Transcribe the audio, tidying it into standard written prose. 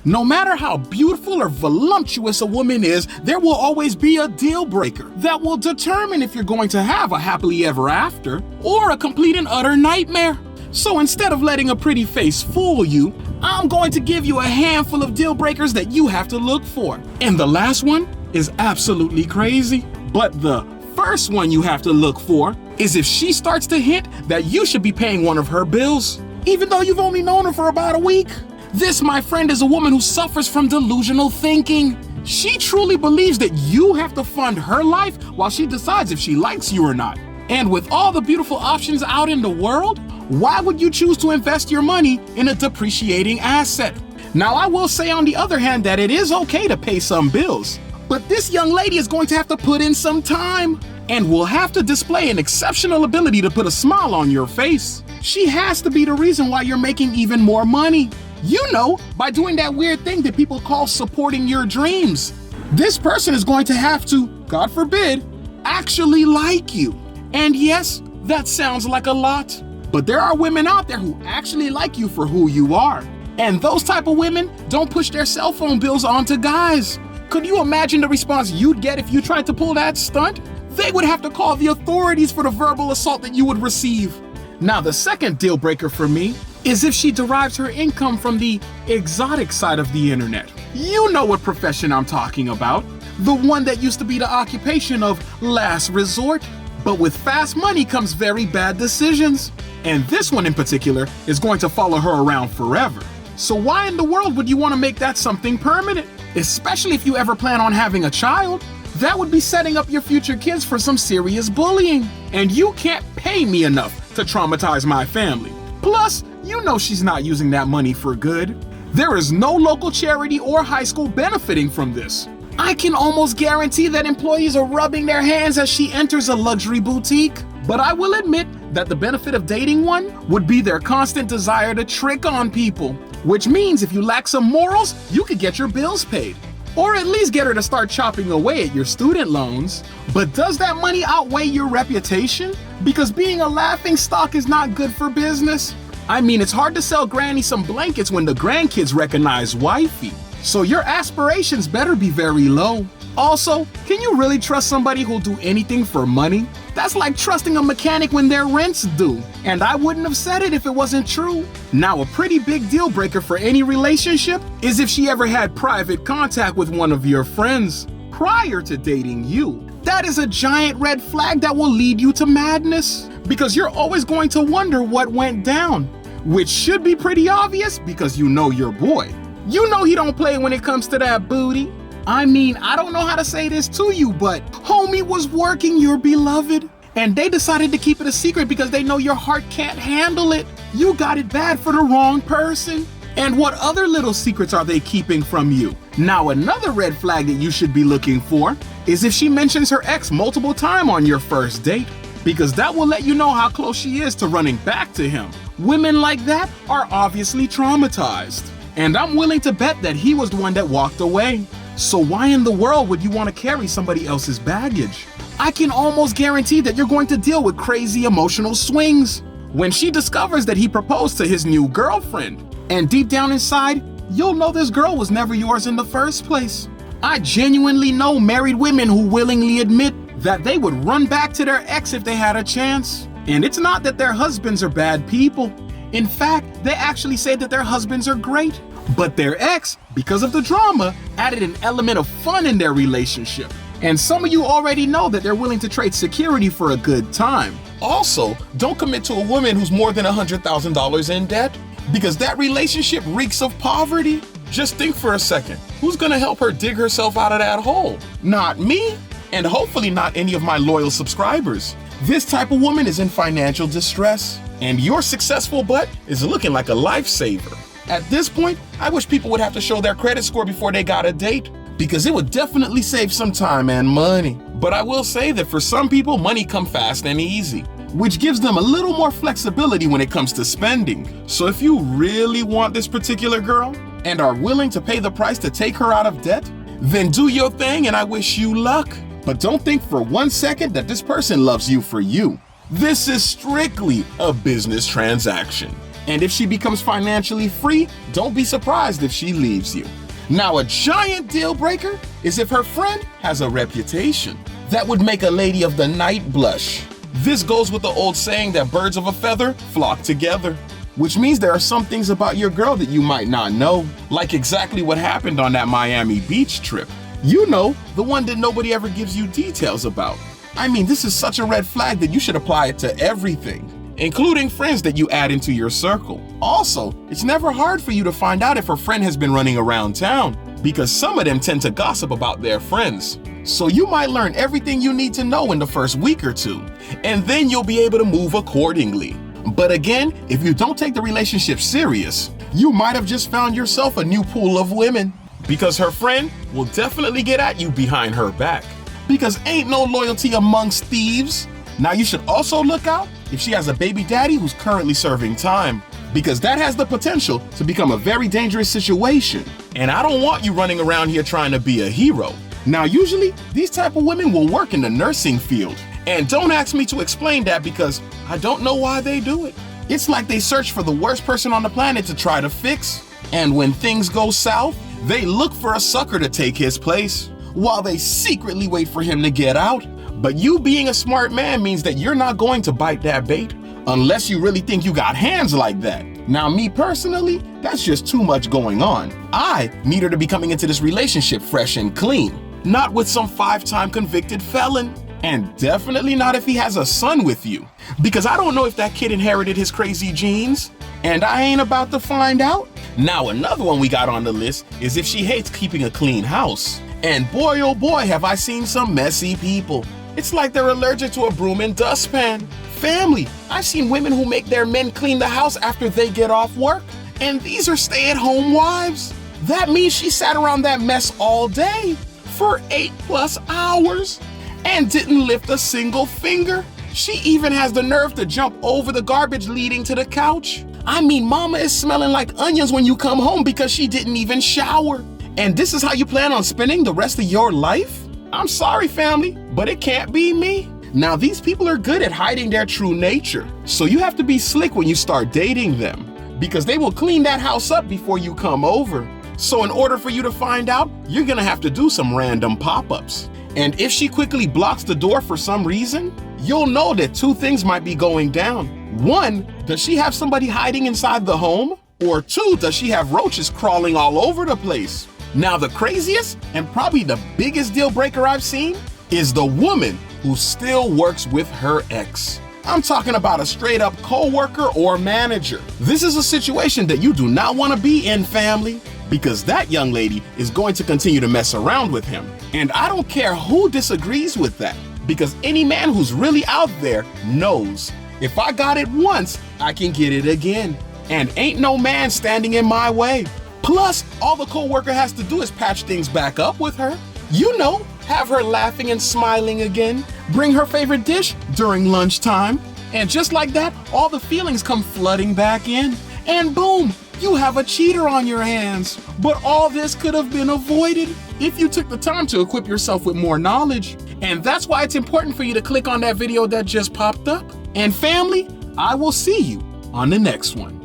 No matter how beautiful or voluptuous a woman is, there will always be a deal breaker that will determine if you're going to have a happily ever after or a complete and utter nightmare. So instead of letting a pretty face fool you, I'm going to give you a handful of deal breakers that you have to look for. And the last one is absolutely crazy. But the first one you have to look for is if she starts to hint that you should be paying one of her bills, even though you've only known her for about a week. This, my friend, is a woman who suffers from delusional thinking. She truly believes that you have to fund her life while she decides if she likes you or not. And with all the beautiful options out in the world, why would you choose to invest your money in a depreciating asset? Now, I will say on the other hand that it is okay to pay some bills, but this young lady is going to have to put in some time and will have to display an exceptional ability to put a smile on your face. She has to be the reason why you're making even more money. You know, by doing that weird thing that people call supporting your dreams. This person is going to have to, God forbid, actually like you. And yes, that sounds like a lot, but there are women out there who actually like you for who you are. And those type of women don't push their cell phone bills onto guys. Could you imagine the response you'd get if you tried to pull that stunt? They would have to call the authorities for the verbal assault that you would receive. Now, the second deal breaker for me is if she derives her income from the exotic side of the internet. You know what profession I'm talking about. The one that used to be the occupation of last resort. But with fast money comes very bad decisions. And this one in particular is going to follow her around forever. So why in the world would you want to make that something permanent? Especially if you ever plan on having a child. That would be setting up your future kids for some serious bullying. And you can't pay me enough to traumatize my family. Plus, you know she's not using that money for good. There is no local charity or high school benefiting from this. I can almost guarantee that employees are rubbing their hands as she enters a luxury boutique. But I will admit that the benefit of dating one would be their constant desire to trick on people. Which means if you lack some morals, you could get your bills paid. Or at least get her to start chopping away at your student loans. But does that money outweigh your reputation? Because being a laughing stock is not good for business. I mean, it's hard to sell granny some blankets when the grandkids recognize wifey. So your aspirations better be very low. Also, can you really trust somebody who'll do anything for money? That's like trusting a mechanic when their rent's due. And I wouldn't have said it if it wasn't true. Now, a pretty big deal breaker for any relationship is if she ever had private contact with one of your friends prior to dating you. That is a giant red flag that will lead you to madness, because you're always going to wonder what went down, which should be pretty obvious because you know your boy. You know he don't play when it comes to that booty. I mean, I don't know how to say this to you, but homie was working your beloved, and they decided to keep it a secret because they know your heart can't handle it. You got it bad for the wrong person. And what other little secrets are they keeping from you? Now, another red flag that you should be looking for is if she mentions her ex multiple times on your first date, because that will let you know how close she is to running back to him. Women like that are obviously traumatized. And I'm willing to bet that he was the one that walked away. So why in the world would you want to carry somebody else's baggage? I can almost guarantee that you're going to deal with crazy emotional swings when she discovers that he proposed to his new girlfriend. And deep down inside, you'll know this girl was never yours in the first place. I genuinely know married women who willingly admit that they would run back to their ex if they had a chance. And it's not that their husbands are bad people. In fact, they actually say that their husbands are great. But their ex, because of the drama, added an element of fun in their relationship. And some of you already know that they're willing to trade security for a good time. Also, don't commit to a woman who's more than $100,000 in debt, because that relationship reeks of poverty. Just think for a second, who's gonna help her dig herself out of that hole? Not me, and hopefully not any of my loyal subscribers. This type of woman is in financial distress, and your successful butt is looking like a lifesaver. At this point, I wish people would have to show their credit score before they got a date, because it would definitely save some time and money. But I will say that for some people, money comes fast and easy, which gives them a little more flexibility when it comes to spending. So if you really want this particular girl and are willing to pay the price to take her out of debt, then do your thing and I wish you luck. But don't think for 1 second that this person loves you for you. This is strictly a business transaction. And if she becomes financially free, don't be surprised if she leaves you. Now, a giant deal breaker is if her friend has a reputation that would make a lady of the night blush. This goes with the old saying that birds of a feather flock together, which means there are some things about your girl that you might not know, like exactly what happened on that Miami Beach trip. You know, the one that nobody ever gives you details about. I mean, this is such a red flag that you should apply it to everything, including friends that you add into your circle. Also, it's never hard for you to find out if her friend has been running around town, because some of them tend to gossip about their friends. So you might learn everything you need to know in the first week or two, and then you'll be able to move accordingly. But again, if you don't take the relationship serious, you might have just found yourself a new pool of women, because her friend will definitely get at you behind her back. Because ain't no loyalty amongst thieves. Now you should also look out if she has a baby daddy who's currently serving time, because that has the potential to become a very dangerous situation. And I don't want you running around here trying to be a hero. Now, usually these type of women will work in the nursing field. And don't ask me to explain that because I don't know why they do it. It's like they search for the worst person on the planet to try to fix. And when things go south, they look for a sucker to take his place, while they secretly wait for him to get out. But you being a smart man means that you're not going to bite that bait, unless you really think you got hands like that. Now, me personally, that's just too much going on. I need her to be coming into this relationship fresh and clean, not with some 5-time convicted felon. And definitely not if he has a son with you, because I don't know if that kid inherited his crazy genes, and I ain't about to find out. Now, another one we got on the list is if she hates keeping a clean house. And boy, oh boy, have I seen some messy people. It's like they're allergic to a broom and dustpan. Family, I've seen women who make their men clean the house after they get off work, and these are stay-at-home wives. That means she sat around that mess all day for 8+ hours and didn't lift a single finger. She even has the nerve to jump over the garbage leading to the couch. I mean, mama is smelling like onions when you come home because she didn't even shower. And this is how you plan on spending the rest of your life? I'm sorry, family, but it can't be me. Now, these people are good at hiding their true nature, so you have to be slick when you start dating them, because they will clean that house up before you come over. So in order for you to find out, you're gonna have to do some random pop-ups. And if she quickly blocks the door for some reason, you'll know that 2 things might be going down. 1, does she have somebody hiding inside the home? Or 2, does she have roaches crawling all over the place? Now, the craziest and probably the biggest deal breaker I've seen is the woman who still works with her ex. I'm talking about a straight up co-worker or manager. This is a situation that you do not want to be in, family, because that young lady is going to continue to mess around with him. And I don't care who disagrees with that, because any man who's really out there knows if I got it once, I can get it again. And ain't no man standing in my way. Plus, all the co-worker has to do is patch things back up with her. You know, have her laughing and smiling again, bring her favorite dish during lunchtime, and just like that, all the feelings come flooding back in. And boom, you have a cheater on your hands. But all this could have been avoided if you took the time to equip yourself with more knowledge. And that's why it's important for you to click on that video that just popped up. And family, I will see you on the next one.